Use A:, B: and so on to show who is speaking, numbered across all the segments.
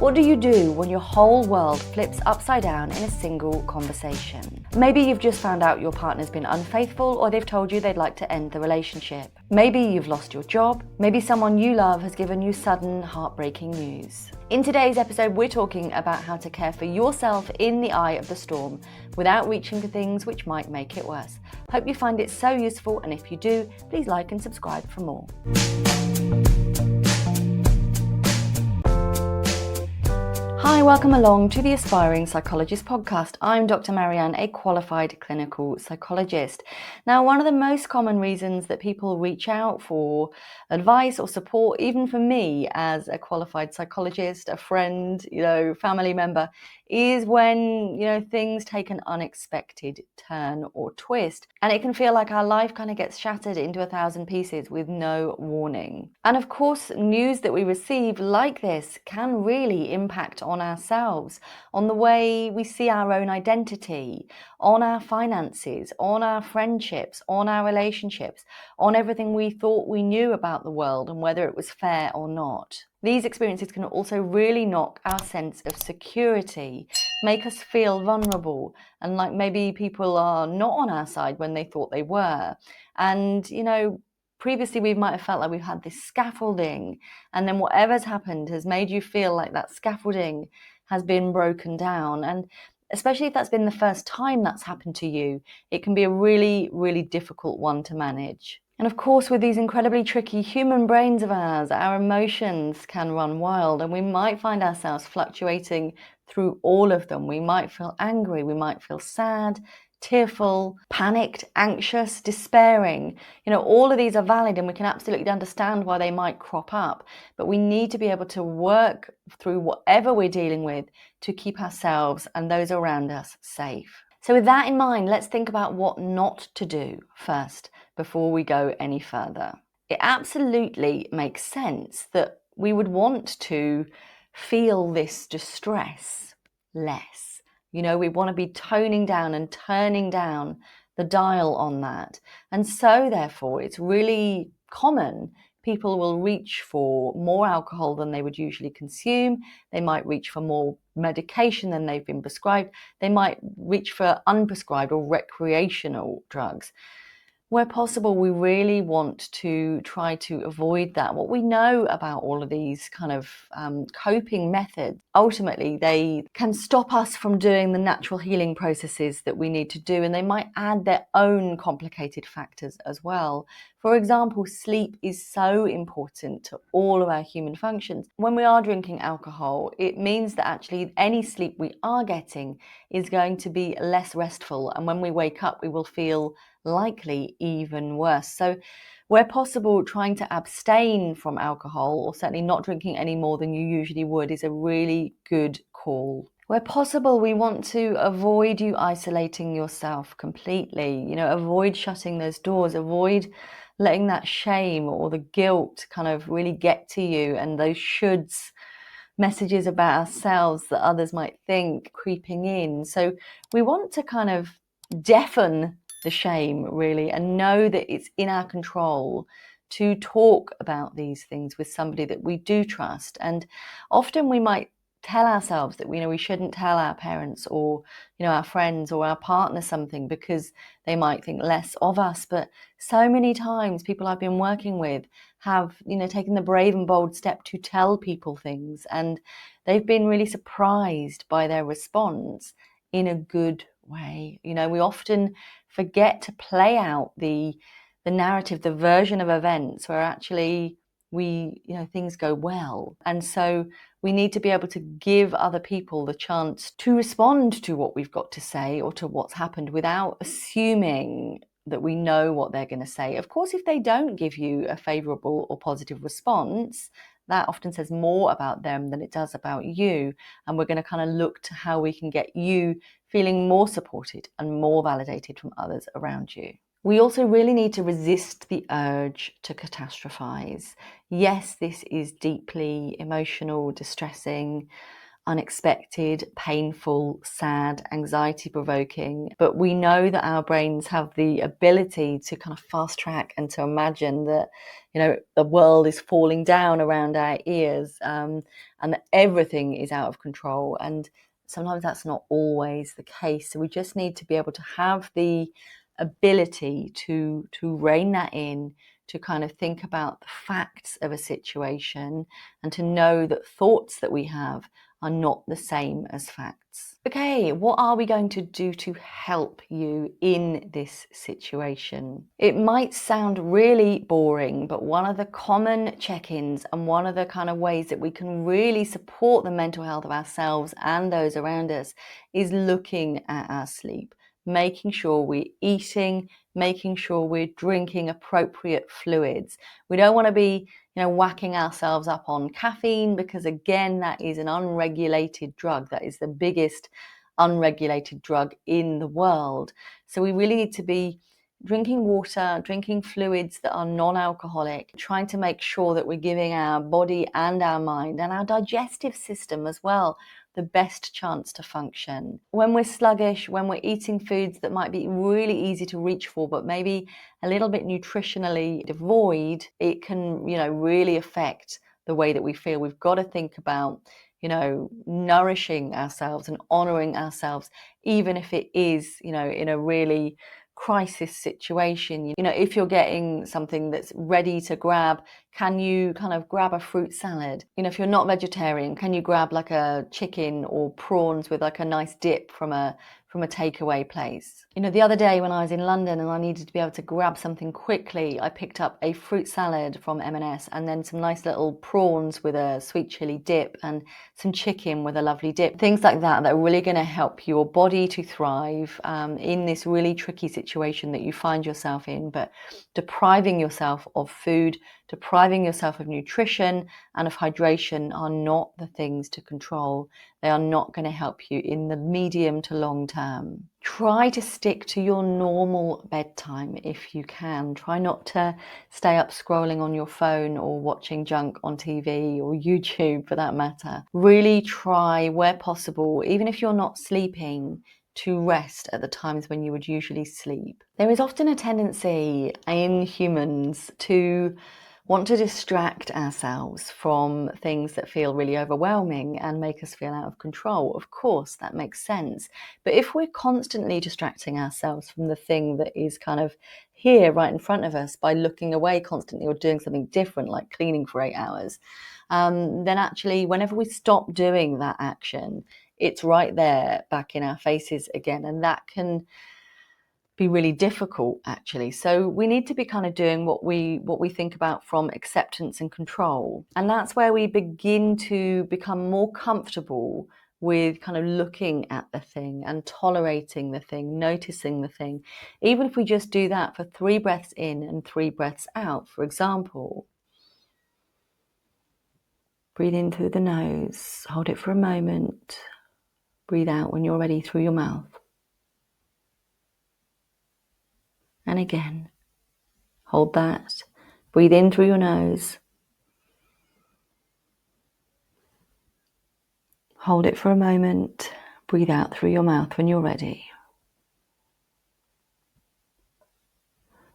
A: What do you do when your whole world flips upside down in a single conversation? Maybe you've just found out your partner's been unfaithful, or they've told you they'd like to end the relationship. Maybe you've lost your job. Maybe someone you love has given you sudden, heartbreaking news. In today's episode, we're talking about how to care for yourself in the eye of the storm without reaching for things which might make it worse. Hope you find it so useful, and if you do, please like and subscribe for more. Hi, welcome along to the Aspiring Psychologist Podcast. I'm Dr Marianne, a qualified clinical psychologist. Now, one of the most common reasons that people reach out for advice or support, even for me as a qualified psychologist, a friend, family member, is when, things take an unexpected turn or twist. And it can feel like our life kind of gets shattered into 1,000 pieces with no warning. And of course, news that we receive like this can really impact on ourselves, on the way we see our own identity, on our finances, on our friendships, on our relationships, on everything we thought we knew about the world and whether it was fair or not. These experiences can also really knock our sense of security, make us feel vulnerable, and like maybe people are not on our side when they thought they were. And, previously we might have felt like we've had this scaffolding, and then whatever's happened has made you feel like that scaffolding has been broken down. And especially if that's been the first time that's happened to you, it can be a really, really difficult one to manage. And of course, with these incredibly tricky human brains of ours, our emotions can run wild, and we might find ourselves fluctuating through all of them. We might feel angry, we might feel sad, tearful, panicked, anxious, despairing. All of these are valid, and we can absolutely understand why they might crop up. But we need to be able to work through whatever we're dealing with to keep ourselves and those around us safe. So with that in mind, let's think about what not to do first before we go any further. It absolutely makes sense that we would want to feel this distress less. We want to be toning down and turning down the dial on that. And so therefore, it's really common people will reach for more alcohol than they would usually consume. They might reach for more medication than they've been prescribed. They might reach for unprescribed or recreational drugs. Where possible, we really want to try to avoid that. What we know about all of these kind of coping methods, ultimately, they can stop us from doing the natural healing processes that we need to do, and they might add their own complicated factors as well. For example, sleep is so important to all of our human functions. When we are drinking alcohol, it means that actually any sleep we are getting is going to be less restful, and when we wake up, we will feel likely even worse. So where possible, trying to abstain from alcohol, or certainly not drinking any more than you usually would, is a really good call. Where possible, we want to avoid you isolating yourself completely, avoid shutting those doors, avoid letting that shame or the guilt kind of really get to you, and those shoulds, messages about ourselves that others might think, creeping in. So we want to kind of deafen the shame, really, and know that it's in our control to talk about these things with somebody that we do trust. And often we might tell ourselves that we shouldn't tell our parents or our friends or our partner something because they might think less of us. But so many times people I've been working with have taken the brave and bold step to tell people things, and they've been really surprised by their response in a good way. We often forget to play out the narrative, the version of events where actually things go well. And so we need to be able to give other people the chance to respond to what we've got to say or to what's happened without assuming that we know what they're going to say. Of course, if they don't give you a favourable or positive response, that often says more about them than it does about you. And we're going to kind of look to how we can get you feeling more supported and more validated from others around you. We also really need to resist the urge to catastrophize. Yes, this is deeply emotional, distressing, unexpected, painful, sad, anxiety provoking. But we know that our brains have the ability to kind of fast track and to imagine that, the world is falling down around our ears, and that everything is out of control. And sometimes that's not always the case. So we just need to be able to have the ability to rein that in, to kind of think about the facts of a situation, and to know that thoughts that we have are not the same as facts. Okay, what are we going to do to help you in this situation? It might sound really boring, but one of the common check-ins and one of the kind of ways that we can really support the mental health of ourselves and those around us is looking at our sleep, making sure we're eating, making sure we're drinking appropriate fluids. We don't want to be whacking ourselves up on caffeine, because again, that is an unregulated drug. That is the biggest unregulated drug in the world. So we really need to be drinking water, drinking fluids that are non-alcoholic, trying to make sure that we're giving our body and our mind and our digestive system as well the best chance to function. When we're sluggish, when we're eating foods that might be really easy to reach for, but maybe a little bit nutritionally devoid, it can, really affect the way that we feel. We've got to think about, nourishing ourselves and honoring ourselves, even if it is, in a really crisis situation. If you're getting something that's ready to grab, can you kind of grab a fruit salad? If you're not vegetarian, can you grab like a chicken or prawns with like a nice dip from a takeaway place? The other day when I was in London and I needed to be able to grab something quickly, I picked up a fruit salad from M&S and then some nice little prawns with a sweet chili dip and some chicken with a lovely dip. Things like that are really going to help your body to thrive in this really tricky situation that you find yourself in. But depriving yourself of food, depriving yourself of nutrition and of hydration are not the things to control. They are not going to help you in the medium to long term. Try to stick to your normal bedtime if you can. Try not to stay up scrolling on your phone or watching junk on TV or YouTube for that matter. Really try, where possible, even if you're not sleeping, to rest at the times when you would usually sleep. There is often a tendency in humans to want to distract ourselves from things that feel really overwhelming and make us feel out of control. Of course, that makes sense. But if we're constantly distracting ourselves from the thing that is kind of here right in front of us by looking away constantly or doing something different, like cleaning for 8 hours, then actually whenever we stop doing that action, it's right there back in our faces again. And that can be really difficult, actually. So we need to be kind of doing what we think about from acceptance and control. And that's where we begin to become more comfortable with kind of looking at the thing and tolerating the thing, noticing the thing. Even if we just do that for 3 breaths in and 3 breaths out, for example. Breathe in through the nose, hold it for a moment, breathe out when you're ready through your mouth. And again, hold that, breathe in through your nose, hold it for a moment, breathe out through your mouth when you're ready.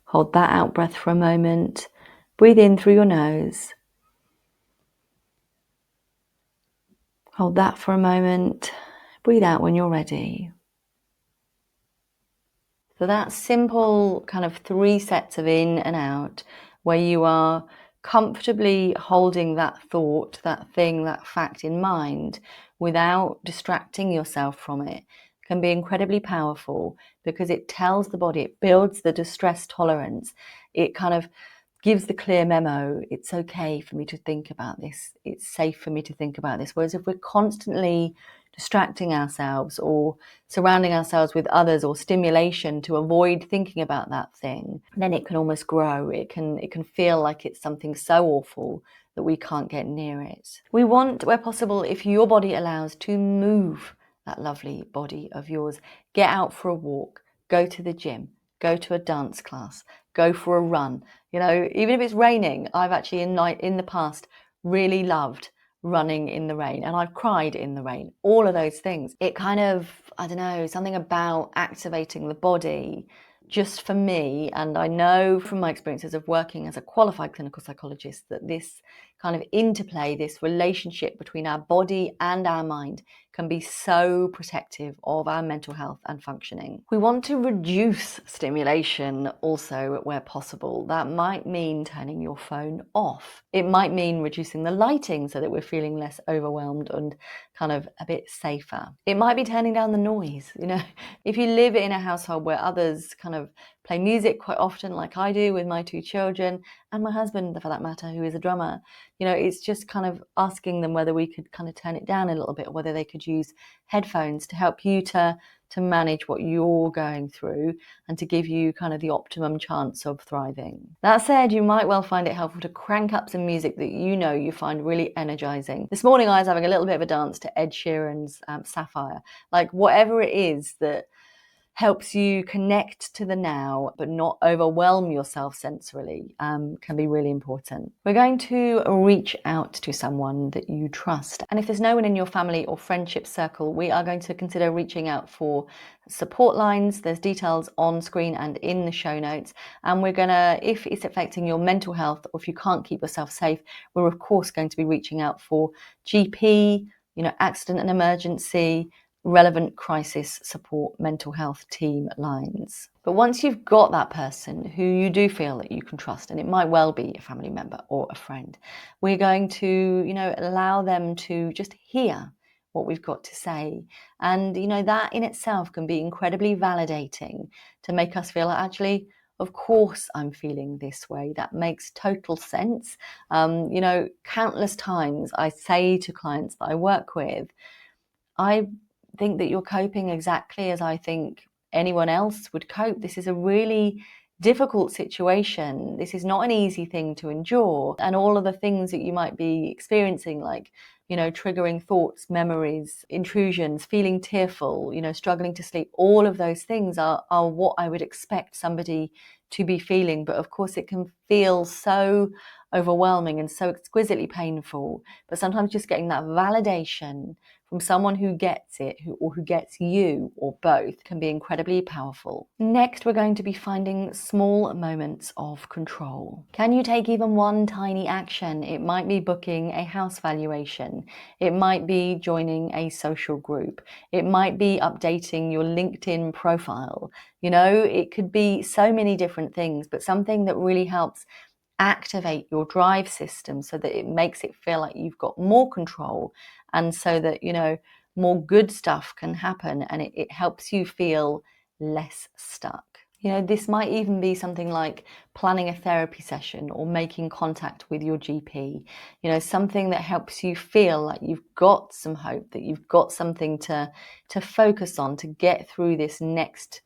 A: Hold that out breath for a moment, breathe in through your nose, hold that for a moment, breathe out when you're ready. So that simple kind of 3 sets of in and out, where you are comfortably holding that thought, that thing, that fact in mind without distracting yourself from it, can be incredibly powerful, because it tells the body, it builds the distress tolerance. It kind of gives the clear memo, it's okay for me to think about this, it's safe for me to think about this. Whereas if we're constantly distracting ourselves or surrounding ourselves with others or stimulation to avoid thinking about that thing, then it can almost grow. It can feel like it's something so awful that we can't get near it. We want, where possible, if your body allows, to move that lovely body of yours. Get out for a walk, go to the gym, go to a dance class, go for a run. Even if it's raining, I've actually in the past really loved running in the rain, and I've cried in the rain, all of those things. It kind of, I don't know, something about activating the body just for me, and I know from my experiences of working as a qualified clinical psychologist that this kind of interplay, this relationship between our body and our mind can be so protective of our mental health and functioning. We want to reduce stimulation also where possible. That might mean turning your phone off. It might mean reducing the lighting so that we're feeling less overwhelmed and kind of a bit safer. It might be turning down the noise. If you live in a household where others kind of play music quite often, like I do with my 2 children and my husband, for that matter, who is a drummer, it's just kind of asking them whether we could kind of turn it down a little bit, or whether they could use headphones to help you to manage what you're going through and to give you kind of the optimum chance of thriving. That said, you might well find it helpful to crank up some music that you find really energizing. This morning I was having a little bit of a dance to Ed Sheeran's Sapphire. Like, whatever it is that helps you connect to the now but not overwhelm yourself sensorily can be really important. We're going to reach out to someone that you trust, and if there's no one in your family or friendship circle, we are going to consider reaching out for support lines. There's details on screen and in the show notes, and we're gonna, if it's affecting your mental health or if you can't keep yourself safe, we're of course going to be reaching out for GP, accident and emergency, relevant crisis support mental health team lines. But once you've got that person who you do feel that you can trust, and it might well be a family member or a friend, we're going to, allow them to just hear what we've got to say. And, that in itself can be incredibly validating to make us feel like, actually, of course I'm feeling this way. That makes total sense. Countless times I say to clients that I work with, I think that you're coping exactly as I think anyone else would cope. This is a really difficult situation. This is not an easy thing to endure. And all of the things that you might be experiencing, like, triggering thoughts, memories, intrusions, feeling tearful, struggling to sleep, all of those things are what I would expect somebody to be feeling. But of course, it can feel so overwhelming and so exquisitely painful. But sometimes just getting that validation from someone who gets it, or who gets you, or both, can be incredibly powerful. Next, we're going to be finding small moments of control. Can you take even one tiny action? It might be booking a house valuation. It might be joining a social group. It might be updating your LinkedIn profile. It could be so many different things, but something that really helps activate your drive system so that it makes it feel like you've got more control, and so that more good stuff can happen, and it helps you feel less stuck. This might even be something like planning a therapy session or making contact with your GP, something that helps you feel like you've got some hope, that you've got something to focus on to get through this next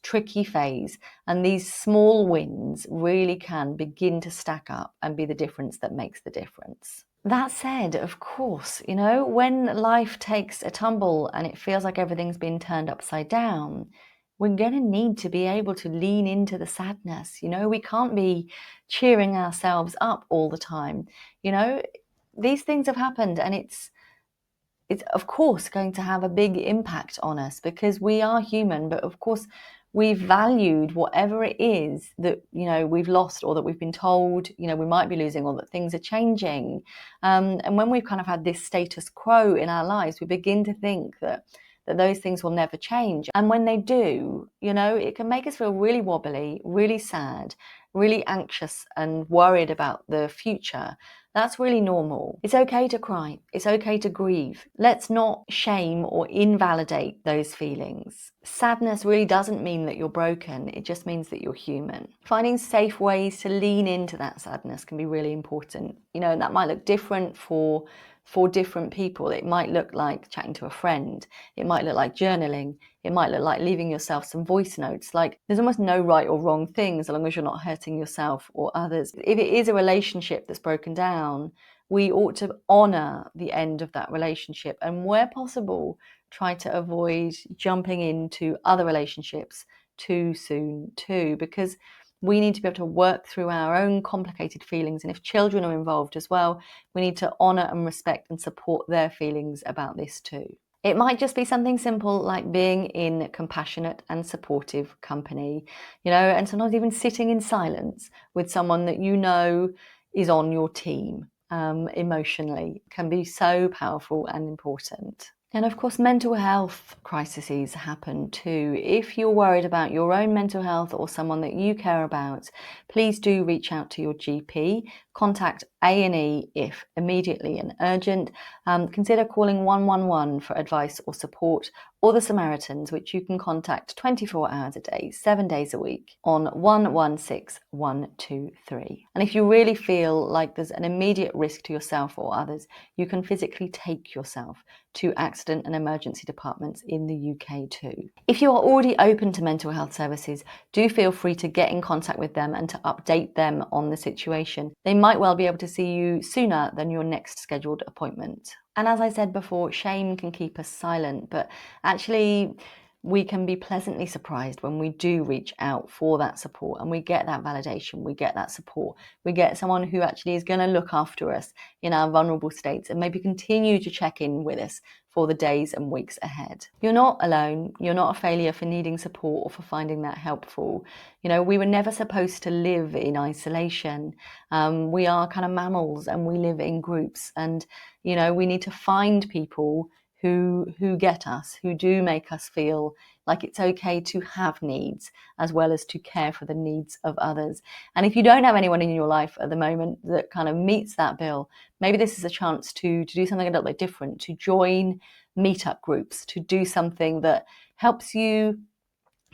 A: tricky phase. And these small wins really can begin to stack up and be the difference that makes the difference. That said, of course, when life takes a tumble and it feels like everything's been turned upside down, we're going to need to be able to lean into the sadness. We can't be cheering ourselves up all the time. These things have happened, and it's of course going to have a big impact on us because we are human. But of course, we've valued whatever it is that we've lost, or that we've been told we might be losing, or that things are changing. And when we've kind of had this status quo in our lives, we begin to think that those things will never change. And when they do, it can make us feel really wobbly, really sad, really anxious and worried about the future. That's really normal. It's okay to cry. It's okay to grieve. Let's not shame or invalidate those feelings. Sadness really doesn't mean that you're broken. It just means that you're human. Finding safe ways to lean into that sadness can be really important. And that might look different for different people. It might look like chatting to a friend. It might look like journaling. It might look like leaving yourself some voice notes. Like, there's almost no right or wrong thing as long as you're not hurting yourself or others. If it is a relationship that's broken down, we ought to honour the end of that relationship, and where possible, try to avoid jumping into other relationships too soon too, because We need to be able to work through our own complicated feelings. And if children are involved as well, we need to honour and respect and support their feelings about this too. It might just be something simple like being in compassionate and supportive company, and sometimes even sitting in silence with someone that you know is on your team emotionally can be so powerful and important. And of course, mental health crises happen too. If you're worried about your own mental health or someone that you care about, please do reach out to your GP. Contact A&E if immediately and urgent. Consider calling 111 for advice or support, or the Samaritans, which you can contact 24 hours a day, 7 days a week on 116123. And if you really feel like there's an immediate risk to yourself or others, you can physically take yourself to accident and emergency departments in the UK too. If you are already open to mental health services, do feel free to get in contact with them and to update them on the situation. They might well be able to see you sooner than your next scheduled appointment. And as I said before, shame can keep us silent, but actually we can be pleasantly surprised when we do reach out for that support and we get that validation, we get that support, we get someone who actually is going to look after us in our vulnerable states and maybe continue to check in with us for the days and weeks ahead. You're not alone. You're not a failure for needing support or for finding that helpful. We were never supposed to live in isolation. We are kind of mammals and we live in groups, and we need to find people who get us, who do make us feel like it's okay to have needs as well as to care for the needs of others. And if you don't have anyone in your life at the moment that kind of meets that bill, maybe this is a chance to do something a little bit different, to join meetup groups, to do something that helps you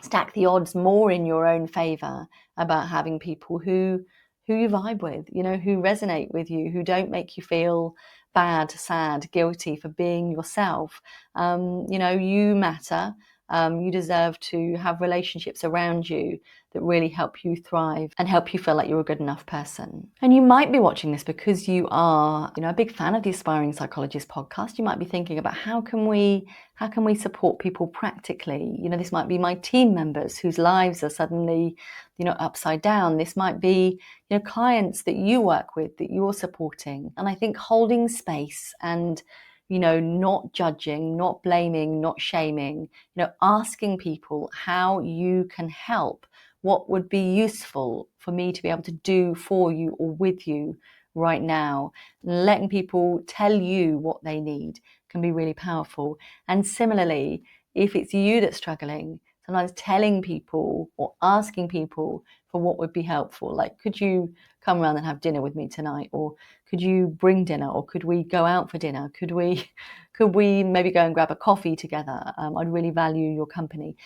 A: stack the odds more in your own favor about having people who you vibe with, who resonate with you, who don't make you feel bad, sad, guilty for being yourself. You matter. You deserve to have relationships around you that really help you thrive and help you feel like you're a good enough person. And you might be watching this because you are, a big fan of the Aspiring Psychologist podcast. You might be thinking about how can we support people practically? This might be my team members whose lives are suddenly, upside down. This might be, clients that you work with that you're supporting. And I think holding space and not judging, not blaming, not shaming, asking people how you can help, what would be useful for me to be able to do for you or with you right now, letting people tell you what they need can be really powerful. And similarly, if it's you that's struggling, sometimes telling people or asking people for what would be helpful, like, could you come around and have dinner with me tonight, or could you bring dinner, or could we go out for dinner, could we maybe go and grab a coffee together, I'd really value your company.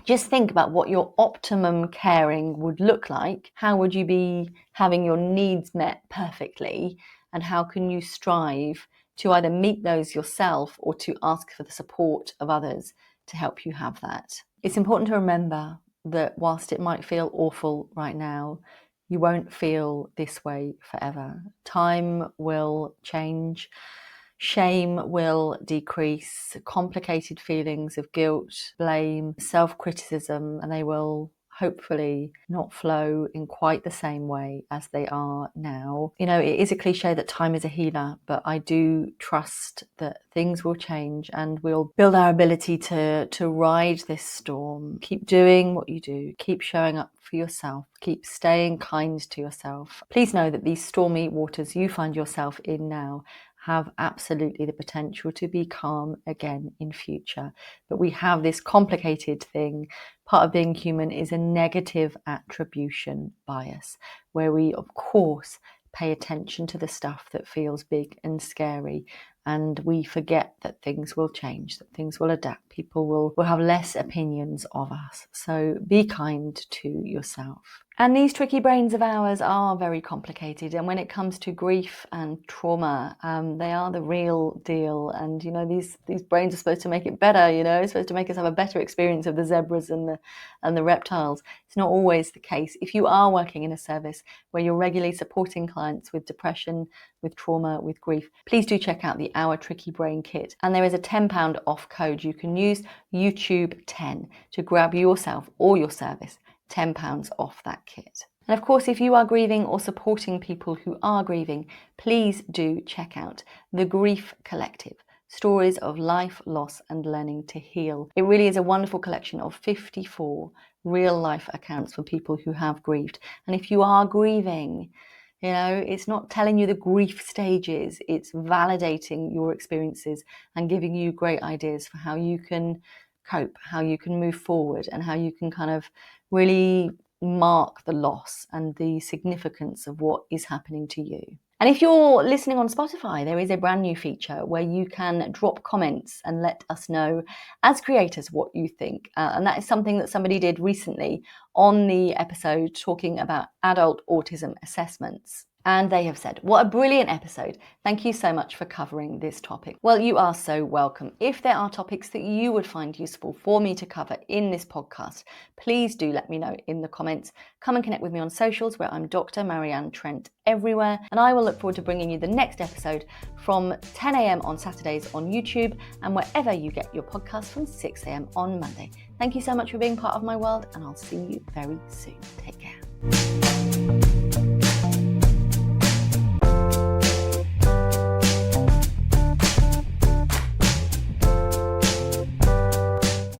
A: Just think about what your optimum caring would look like. How would you be having your needs met perfectly, and how can you strive to either meet those yourself or to ask for the support of others to help you have that? It's important to remember that whilst it might feel awful right now, you won't feel this way forever. Time will change. Shame will decrease, complicated feelings of guilt, blame, self-criticism, and they will hopefully not flow in quite the same way as they are now. It is a cliche that time is a healer, but I do trust that things will change and we'll build our ability to ride this storm. Keep doing what you do. Keep showing up for yourself. Keep staying kind to yourself. Please know that these stormy waters you find yourself in now have absolutely the potential to be calm again in future. But we have this complicated thing. Part of being human is a negative attribution bias, where we, of course, pay attention to the stuff that feels big and scary. And we forget that things will change, that things will adapt. People will have less opinions of us. So be kind to yourself. And these tricky brains of ours are very complicated. And when it comes to grief and trauma, they are the real deal. And, these brains are supposed to make it better, it's supposed to make us have a better experience of the zebras and the reptiles. It's not always the case. If you are working in a service where you're regularly supporting clients with depression, with trauma, with grief, please do check out the Our Tricky Brain Kit. And there is a £10 off code you can use, YouTube10, to grab yourself or your service £10 off that kit. And of course, if you are grieving or supporting people who are grieving, please do check out the Grief Collective, Stories of Life, Loss and Learning to Heal. It really is a wonderful collection of 54 real life accounts for people who have grieved. And if you are grieving, it's not telling you the grief stages, it's validating your experiences and giving you great ideas for how you can cope, how you can move forward, and how you can kind of really mark the loss and the significance of what is happening to you. And if you're listening on Spotify, there is a brand new feature where you can drop comments and let us know as creators what you think. And that is something that somebody did recently on the episode talking about adult autism assessments. And they have said, what a brilliant episode. Thank you so much for covering this topic. Well, you are so welcome. If there are topics that you would find useful for me to cover in this podcast, please do let me know in the comments. Come and connect with me on socials where I'm Dr. Marianne Trent everywhere. And I will look forward to bringing you the next episode from 10 a.m. on Saturdays on YouTube and wherever you get your podcast from 6 a.m. on Monday. Thank you so much for being part of my world, and I'll see you very soon. Take care.